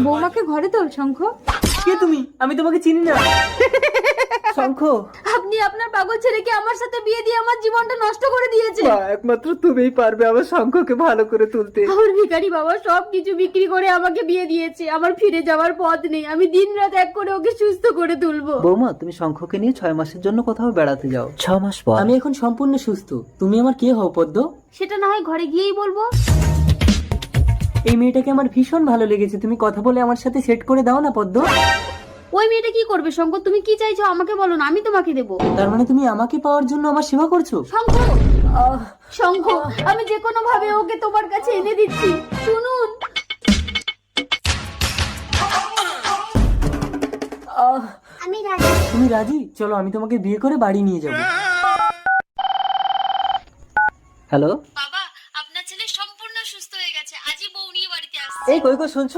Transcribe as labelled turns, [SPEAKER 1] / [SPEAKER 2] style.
[SPEAKER 1] বৌমাকে ঘরে তোল শঙ্খ।
[SPEAKER 2] কে তুমি? আমি তোমাকে চিনি না। শঙ্খ,
[SPEAKER 1] আপনি আপনার পাগল ছেলেকে আমার সাথে বিয়ে দিয়ে আমার জীবনটা নষ্ট করে দিয়েছে।
[SPEAKER 2] মা, একমাত্র তুমিই পারবে আমার শঙ্খকে ভালো করে তুলতে।
[SPEAKER 1] আমার ভিখারি বাবা সবকিছু বিক্রি করে আমাকে বিয়ে দিয়েছে। আমার ফিরে যাওয়ার পথ নেই। আমি দিনরাত এক করে ওকে সুস্থ করে তুলবো।
[SPEAKER 2] বৌমা, তুমি শঙ্খকে নিয়ে 6 মাসের জন্য কোথাও বেড়াতে যাও। 6 মাস পর আমি এখন সম্পূর্ণ সুস্থ। তুমি আমার কে হও পদ্ম?
[SPEAKER 1] সেটা না হয় ঘরে গিয়েই বলবো।
[SPEAKER 2] এই মেয়েটাকে আমার ভীষণ ভালো লেগেছে। তুমি কথা বলে আমার সাথে সেট করে দাও না পদ্ম।
[SPEAKER 1] ওই মেয়েটা কি করবে শঙ্কর? তুমি কি চাইছো আমাকে বলো না, আমি তোমাকে দেবো।
[SPEAKER 2] তার মানে তুমি আমাকে পাওয়ার জন্য আমার সেবা করছো?
[SPEAKER 1] শঙ্খ, শঙ্খ, আমি যে কোনো ভাবে ওকে তোমার কাছে এনে দিচ্ছি। শুনুন।
[SPEAKER 3] আমি রাজি।
[SPEAKER 2] তুমি রাজি? চলো, আমি তোমাকে বিয়ে করে বাড়ি নিয়ে যাবো। হ্যালো,
[SPEAKER 1] বাবা, আপনার ছেলে সম্পূর্ণ সুস্থ হয়ে গেছে। আজই বউ নিয়ে বাড়িতে আসছে।
[SPEAKER 2] এই কই গো, শুনছো?